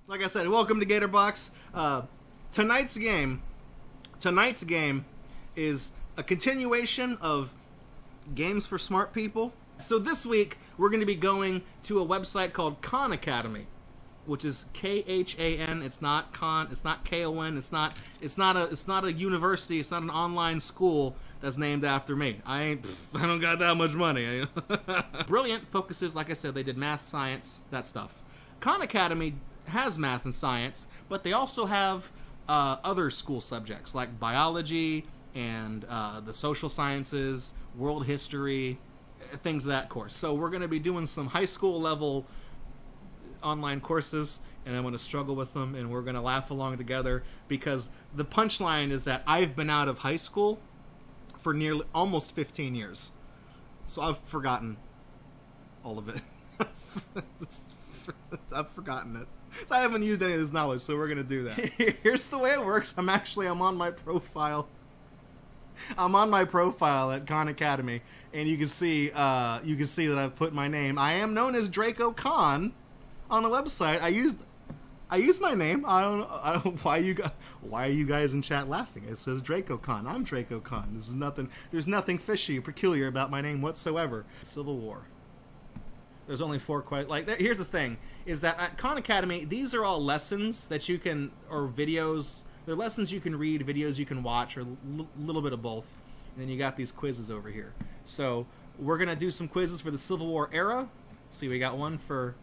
Like I said, welcome to Gatorbox. Tonight's game is a continuation of games for smart people. So this week we're going to be going to a website called Khan Academy, which is Khan. It's not Khan. It's not Kon. It's not a university. It's not an online school that's named after me. I don't got that much money. Brilliant focuses, like I said, they did math, science, that stuff. Khan Academy has math and science, but they also have other school subjects like biology and the social sciences, world history, things of that course. So we're going to be doing some high school level online courses, and I'm going to struggle with them, and we're going to laugh along together, because the punchline is that I've been out of high school for nearly almost 15 years. So I've forgotten all of it. I've forgotten it. So I haven't used any of this knowledge, so we're going to do that. Here's the way it works. I'm on my profile. I'm on my profile at Khan Academy, and you can see that I've put my name. I am known as Draco Khan on the website. I used my name. I don't why are you guys in chat laughing? It says Draco Khan. I'm Draco Khan. There's nothing fishy or peculiar about my name whatsoever. Civil War. There's only 4 questions. Here's the thing, is that at Khan Academy, these are all lessons that you can, or videos. They're lessons you can read, videos you can watch, or a little bit of both. And then you got these quizzes over here. So we're going to do some quizzes for the Civil War era. Let's see, we got one for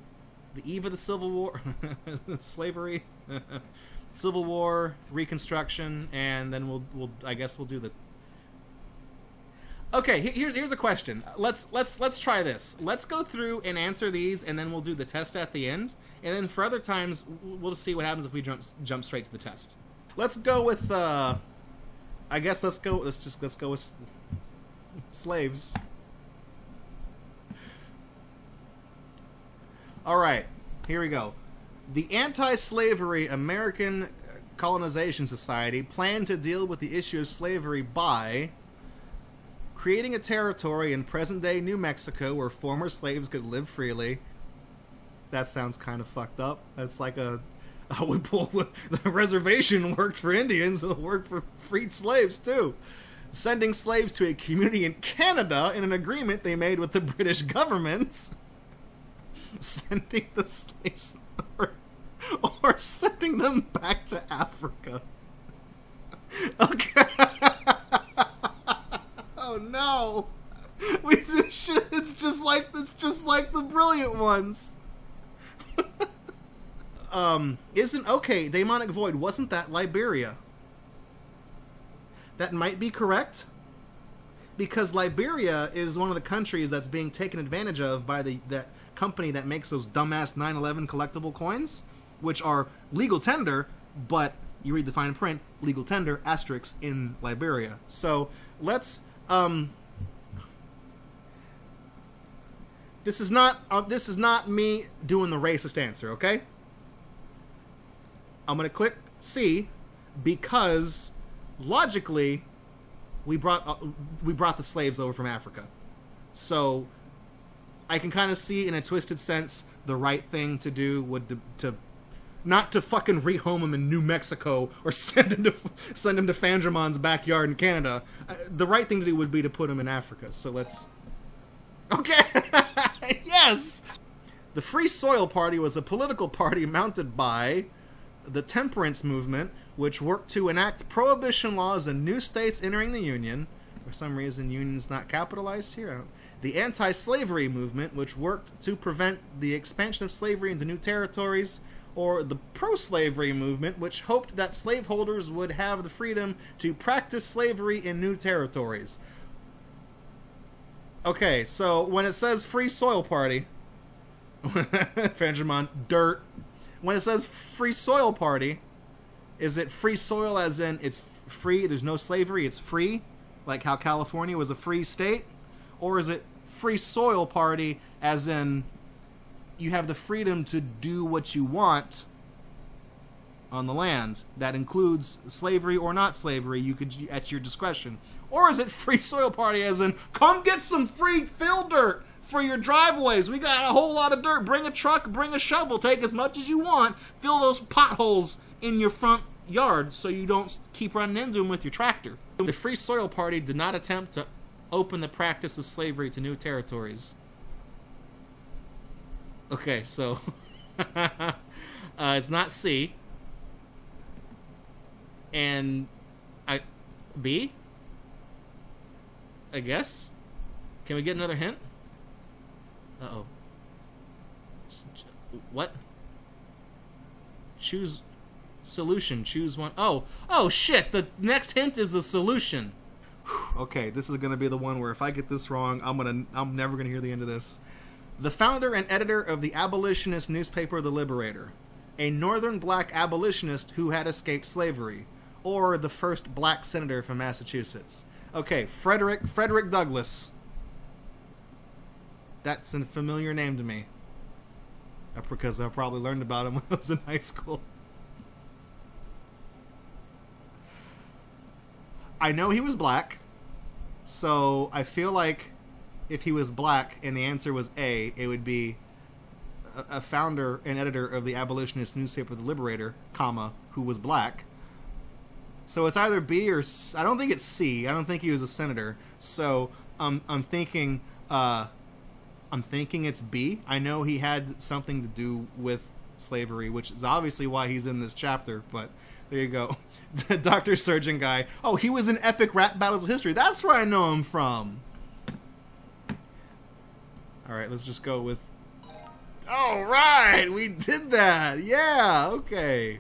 the eve of the Civil War, slavery, Civil War, Reconstruction, and then I guess we'll do the... Okay, here's a question. Let's try this. Let's go through and answer these, and then we'll do the test at the end. And then for other times, we'll just see what happens if we jump straight to the test. Let's go with I guess let's go with slaves. All right, here we go. The Anti-Slavery American Colonization Society planned to deal with the issue of slavery by creating a territory in present-day New Mexico where former slaves could live freely. That sounds kind of fucked up. That's like the reservation worked for Indians, it'll work for freed slaves too. Sending slaves to a community in Canada in an agreement they made with the British government. Sending the slaves or sending them back to Africa. Okay. Oh no! It's just like the brilliant ones. Demonic Void, wasn't that Liberia? That might be correct, because Liberia is one of the countries that's being taken advantage of by that company that makes those dumbass 9/11 collectible coins, which are legal tender, but you read the fine print, legal tender asterisk in Liberia. So let's this is not me doing the racist answer, okay? I'm gonna click C because logically we brought the slaves over from Africa, so I can kind of see in a twisted sense the right thing to do would to not to fucking rehome him in New Mexico or send him to Fandramon's backyard in Canada. The right thing to do would be to put him in Africa. So let's... Okay! Yes! The Free Soil Party was a political party mounted by the temperance movement, which worked to enact prohibition laws in new states entering the Union. For some reason, Union's not capitalized here. The anti-slavery movement, which worked to prevent the expansion of slavery into new territories. Or the pro-slavery movement, which hoped that slaveholders would have the freedom to practice slavery in new territories. Okay, so when it says Free Soil Party, Fangermon, dirt. When it says Free Soil Party, is it free soil as in it's free, there's no slavery, it's free, like how California was a free state? Or is it Free Soil Party as in you have the freedom to do what you want on the land? That includes slavery or not slavery, you could at your discretion. Or is it Free Soil Party as in, come get some free fill dirt, for your driveways. We got a whole lot of dirt. Bring a truck, bring a shovel, take as much as you want. Fill those potholes in your front yard so you don't keep running into them with your tractor. The Free Soil Party did not attempt to open the practice of slavery to new territories. Okay, so it's not C. And B? I guess? Can we get another hint? Uh-oh. What? Choose solution. Choose one. Oh, shit! The next hint is the solution. Okay, this is gonna be the one where if I get this wrong, I'm never gonna hear the end of this. The founder and editor of the abolitionist newspaper The Liberator, a northern black abolitionist who had escaped slavery, or the first black senator from Massachusetts. Okay, Frederick Douglass. That's a familiar name to me. Because I probably learned about him when I was in high school. I know he was black, so I feel like if he was black and the answer was A, it would be a founder and editor of the abolitionist newspaper The Liberator, comma, who was black. So it's either B or I don't think it's C. I don't think he was a senator. So I'm thinking it's B. I know he had something to do with slavery, which is obviously why he's in this chapter, but there you go. Dr. Surgeon Guy. Oh, he was in Epic Rap Battles of History. That's where I know him from. Alright, let's just go with... Alright! We did that! Yeah! Okay.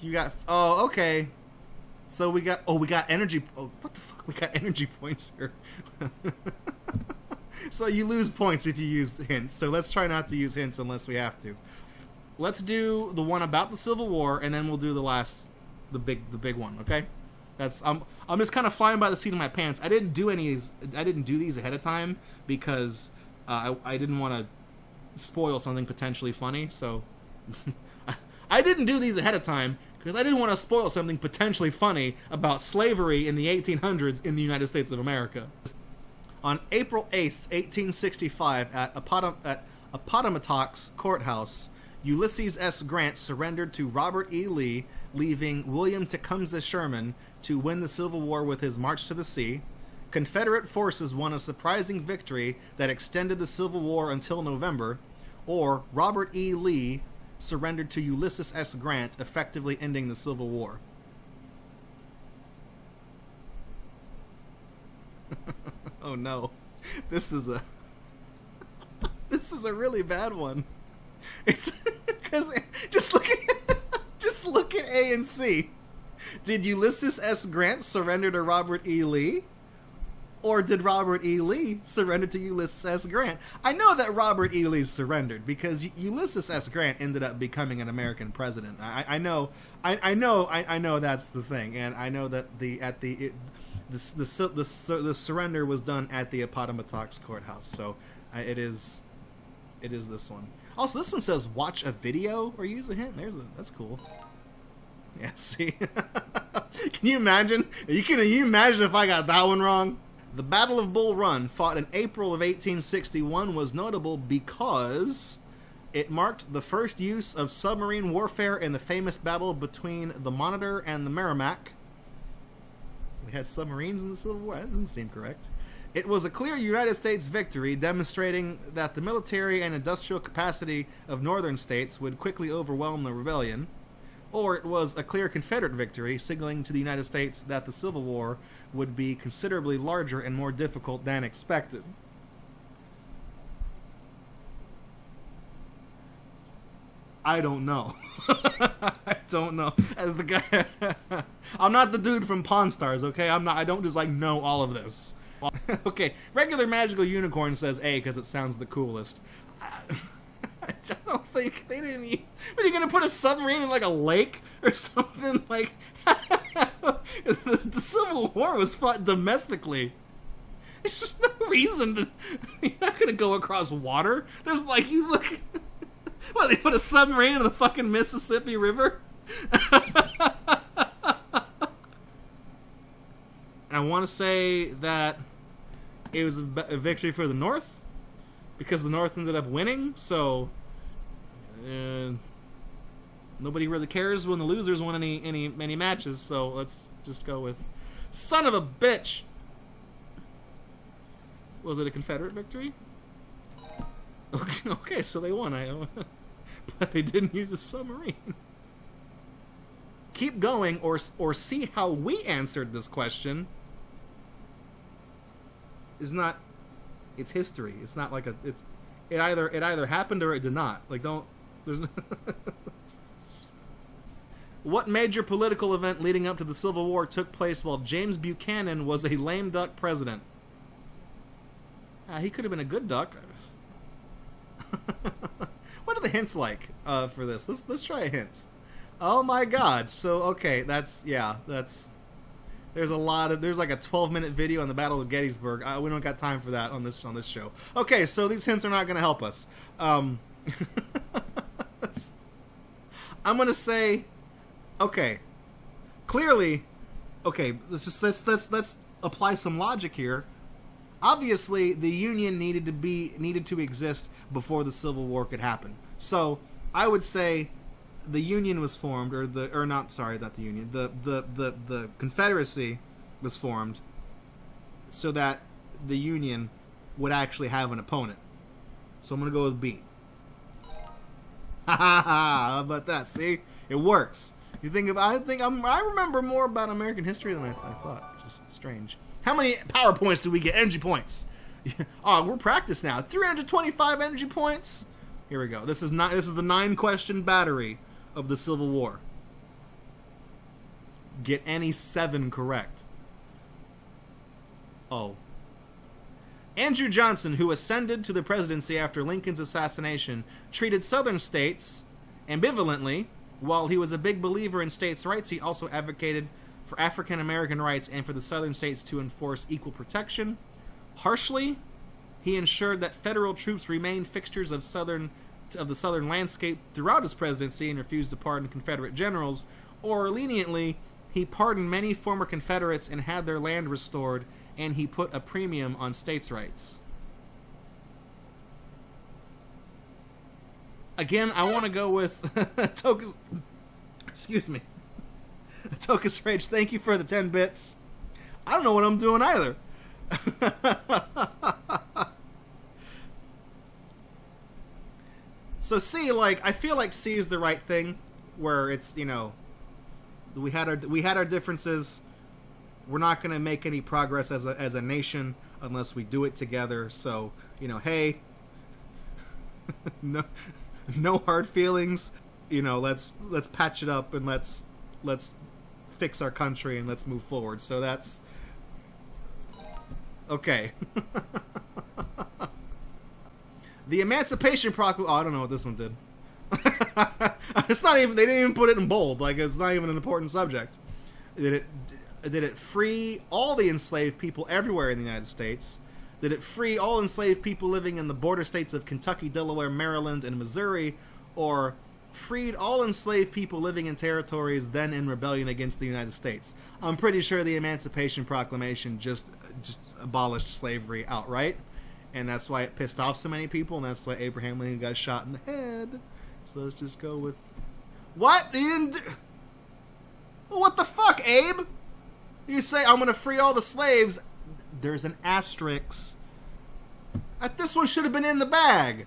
You got... Oh, okay. So we got... Oh, we got energy... Oh, what the fuck? We got energy points here. So you lose points if you use hints. So let's try not to use hints unless we have to. Let's do the one about the Civil War, and then we'll do the last... The big one, okay? That's... I'm just kind of flying by the seat of my pants. I didn't do these ahead of time because... I didn't want to spoil something potentially funny, so I didn't do these ahead of time because I didn't want to spoil something potentially funny about slavery in the 1800s in the United States of America. On April 8th, 1865, at Appomattox Courthouse, Ulysses S. Grant surrendered to Robert E. Lee, leaving William Tecumseh Sherman to win the Civil War with his March to the Sea. Confederate forces won a surprising victory that extended the Civil War until November, or Robert E. Lee surrendered to Ulysses S. Grant, effectively ending the Civil War. Oh no. This is a really bad one. It's because just look at A and C. Did Ulysses S. Grant surrender to Robert E. Lee? Or did Robert E. Lee surrender to Ulysses S. Grant? I know that Robert E. Lee surrendered because Ulysses S. Grant ended up becoming an American president. I know that's the thing, and I know that the surrender was done at the Appomattox Courthouse. So it is this one. Also, this one says watch a video or use a hint. That's cool. Yeah, see. Can you imagine? Can you imagine if I got that one wrong? The Battle of Bull Run, fought in April of 1861, was notable because it marked the first use of submarine warfare in the famous battle between the Monitor and the Merrimack. We had submarines in the Civil War? That doesn't seem correct. It was a clear United States victory, demonstrating that the military and industrial capacity of northern states would quickly overwhelm the rebellion. Or it was a clear Confederate victory, signaling to the United States that the Civil War would be considerably larger and more difficult than expected. I don't know. I don't know. The guy, I'm not the dude from Pawn Stars, okay? I don't just know all of this. Okay, regular magical unicorn says A because it sounds the coolest. I don't think they didn't. Are you gonna put a submarine in a lake or something? The Civil War was fought domestically. There's just no reason to. You're not gonna go across water. There's you look. What, they put a submarine in the fucking Mississippi River? And I want to say that it was a victory for the North. because the North ended up winning, so nobody really cares when the losers won any matches, so let's just go with son of a bitch. Was it a Confederate victory? Okay, so they won. But they didn't use a submarine. Keep going or see how we answered this question is not, it's history. It's not like it either happened or it did not. Like, there's no What major political event leading up to the Civil War took place while James Buchanan was a lame duck president? He could have been a good duck. What are the hints like for this? Let's try a hint. Oh my god. So okay, there's like a 12-minute video on the Battle of Gettysburg. We don't got time for that on this show. Okay, so these hints are not going to help us. I'm going to say, okay, clearly, okay, let's apply some logic here. Obviously, the Union needed to exist before the Civil War could happen. So I would say the Union was formed, the Confederacy was formed, so that the Union would actually have an opponent. So I'm gonna go with B. Ha ha ha! How about that? See, it works. I remember more about American history than I thought. Which is strange. How many PowerPoints did we get? Energy points. Oh, we're practiced now. 325 energy points. Here we go. This is the 9-question battery of the Civil War. Get any 7 correct. Oh. Andrew Johnson, who ascended to the presidency after Lincoln's assassination, treated Southern states ambivalently. While he was a big believer in states' rights, he also advocated for African American rights and for the Southern states to enforce equal protection. Harshly, he ensured that federal troops remained fixtures of the Southern landscape throughout his presidency and refused to pardon Confederate generals. Or leniently, he pardoned many former Confederates and had their land restored, and he put a premium on states' rights. Again, I want to go with Tokus. Excuse me. Tokus Rage, thank you for the 10 bits. I don't know what I'm doing either. So C, I feel like C is the right thing, where it's, we had our differences. We're not going to make any progress as a nation unless we do it together. So, hey, no hard feelings. Let's patch it up and let's fix our country and let's move forward. So that's okay. The Emancipation Proclamation. Oh, I don't know what this one did. It's not even. They didn't even put it in bold. It's not even an important subject. Did it free all the enslaved people everywhere in the United States? Did it free all enslaved people living in the border states of Kentucky, Delaware, Maryland, and Missouri, or freed all enslaved people living in territories then in rebellion against the United States? I'm pretty sure the Emancipation Proclamation just abolished slavery outright, and that's why it pissed off so many people, and that's why Abraham Lincoln got shot in the head. So let's just go with... What? He didn't... What the fuck, Abe? You say, I'm gonna free all the slaves. There's an asterisk. This one should have been in the bag.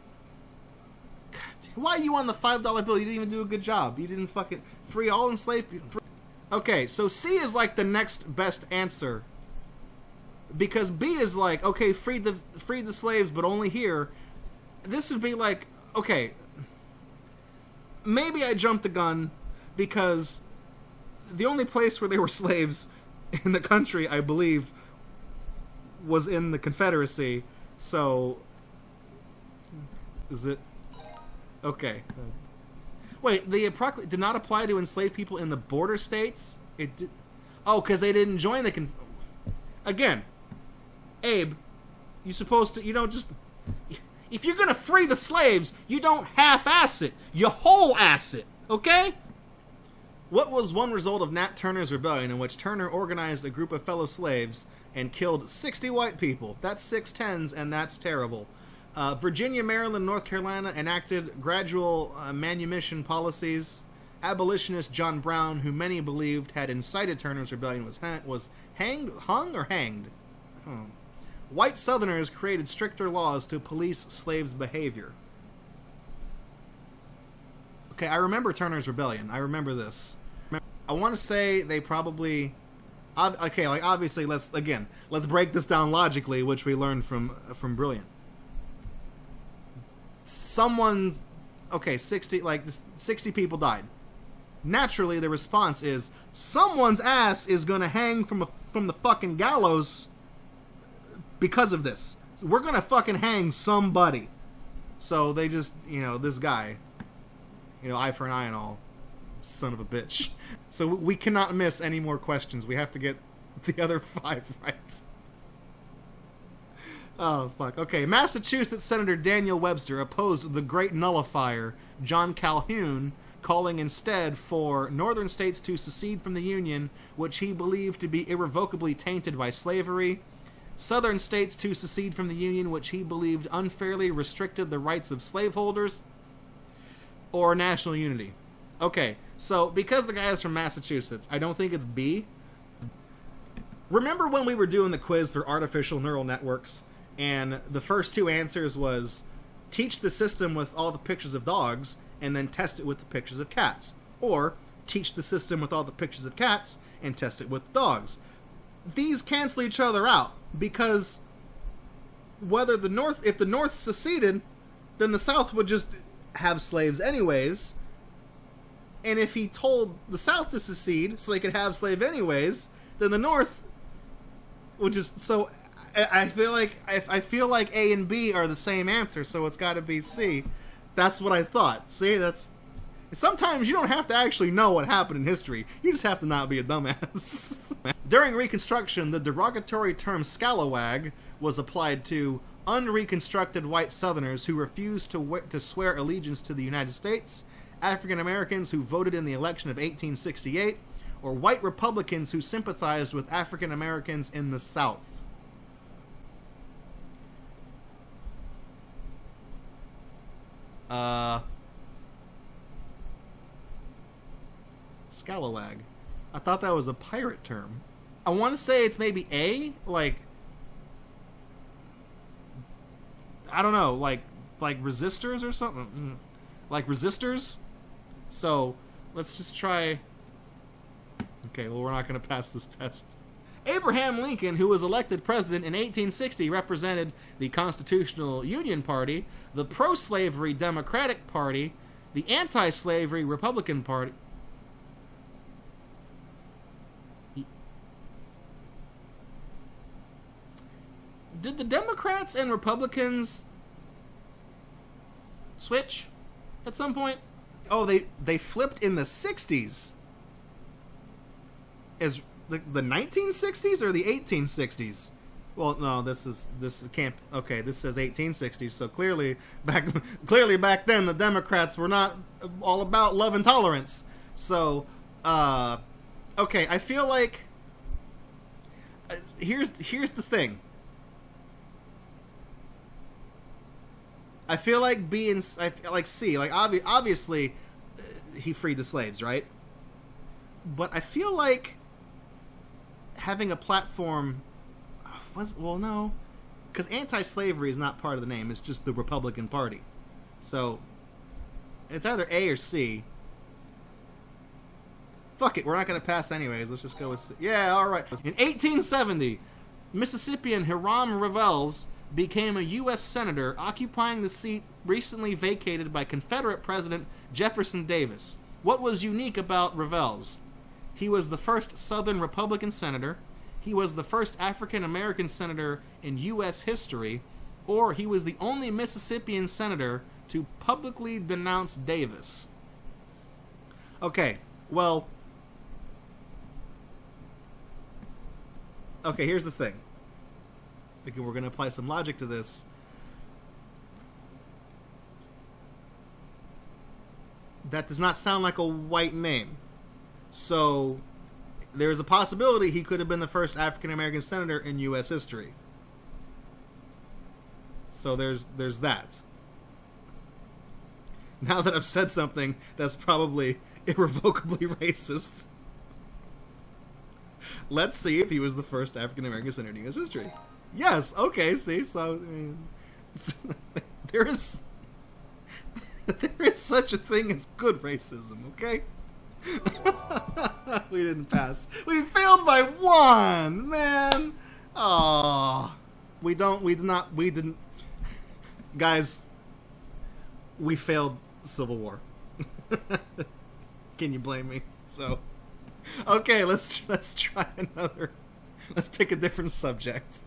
God, why are you on the $5 bill? You didn't even do a good job. You didn't fucking free all enslaved people. Okay, so C is the next best answer. Because B is okay, freed the slaves, but only here. This would be okay, maybe I jumped the gun because the only place where there were slaves in the country, I believe, was in the Confederacy. So, is it okay? Wait, the did not apply to enslaved people in the border states. It did. Oh, because they didn't join the again. Abe, you don't just... If you're gonna free the slaves, you don't half-ass it. You whole-ass it, okay? What was one result of Nat Turner's rebellion in which Turner organized a group of fellow slaves and killed 60 white people? That's 6 tens, and that's terrible. Virginia, Maryland, North Carolina enacted gradual manumission policies. Abolitionist John Brown, who many believed had incited Turner's rebellion, was hung or hanged? Oh. White Southerners created stricter laws to police slaves' behavior. Okay, I remember Turner's rebellion. I remember this. I want to say they probably... Okay, like, obviously, let's break this down logically, which we learned from Brilliant. Someone's... Okay, 60 people died. Naturally, the response is, someone's ass is gonna hang from the fucking gallows because of this. So we're gonna fucking hang somebody. So they just, this guy... eye for an eye and all. Son of a bitch. So we cannot miss any more questions. We have to get the other 5 right. Oh, fuck. Okay, Massachusetts Senator Daniel Webster opposed the Great Nullifier, John Calhoun, calling instead for northern states to secede from the Union, which he believed to be irrevocably tainted by slavery, southern states to secede from the Union, which he believed unfairly restricted the rights of slaveholders, or national unity. Okay, so because the guy is from Massachusetts, I don't think it's B. Remember when we were doing the quiz for artificial neural networks, and the first 2 answers was teach the system with all the pictures of dogs, and then test it with the pictures of cats. Or teach the system with all the pictures of cats, and test it with dogs. These cancel each other out, because if the North seceded, then the South would just have slaves anyways. And if he told the South to secede so they could have slave anyways, then the North would just... So I feel like A and B are the same answer, so it's got to be C. That's what I thought. See, that's... Sometimes you don't have to actually know what happened in history. You just have to not be a dumbass. During Reconstruction, the derogatory term scalawag was applied to unreconstructed white Southerners who refused to swear allegiance to the United States, African Americans who voted in the election of 1868, or white Republicans who sympathized with African Americans in the South. Scalawag. I thought that was a pirate term. I want to say it's maybe A, like... I don't know, like resistors or something? Like resistors? So, let's just try... Okay, well, we're not going to pass this test. Abraham Lincoln, who was elected president in 1860, represented the Constitutional Union Party, the pro-slavery Democratic Party, the anti-slavery Republican Party. Did the Democrats and Republicans switch at some point? Oh, they flipped in the 60s. As the 1960s or the 1860s? Well, no, this can't. Okay, this says 1860s. So clearly back then the Democrats were not all about love and tolerance. So, okay, I feel like here's the thing. I feel like B and I feel like C. Like obviously, he freed the slaves, right? But I feel like having a platform no, because anti-slavery is not part of the name. It's just the Republican Party. So it's either A or C. Fuck it, we're not going to pass anyways. Let's just go with C. Yeah, all right. In 1870, Mississippian Hiram Revels became a U.S. Senator, occupying the seat recently vacated by Confederate President Jefferson Davis. What was unique about Revels? He was the first Southern Republican senator, he was the first African-American senator in U.S. history, or he was the only Mississippian senator to publicly denounce Davis. Okay, well... Okay, here's the thing. Again, we're going to apply some logic to this. That does not sound like a white name. So, there's a possibility he could have been the first African-American senator in U.S. history. So there's that. Now that I've said something that's probably irrevocably racist, let's see if he was the first African American senator in U.S. history. Yes. Okay. See. So I mean, there is such a thing as good racism. Okay. We didn't pass. We failed by 1, man. Oh, we didn't. Guys, we failed Civil War. Can you blame me? So, okay, let's try another. Let's pick a different subject.